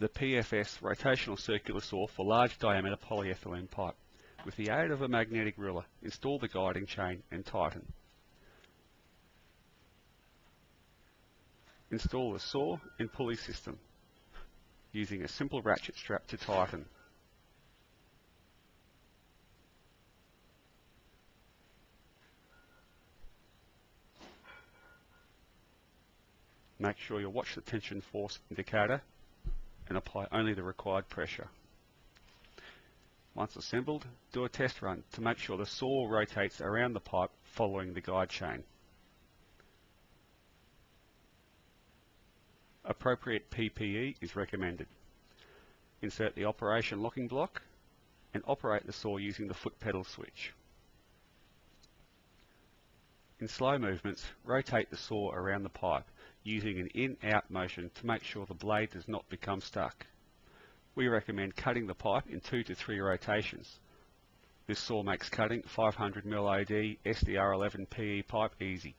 the PFS rotational circular saw for large diameter polyethylene pipe. With the aid of a magnetic ruler, install the guiding chain and tighten. Install the saw and pulley system using a simple ratchet strap to tighten. Make sure you watch the tension force indicator and apply only the required pressure. Once assembled, do a test run to make sure the saw rotates around the pipe following the guide chain. Appropriate PPE is recommended. Insert the operation locking block and operate the saw using the foot pedal switch. In slow movements, rotate the saw around the pipe using an in-out motion to make sure the blade does not become stuck. We recommend cutting the pipe in 2 to 3 rotations. This saw makes cutting 500mm OD SDR11 PE pipe easy.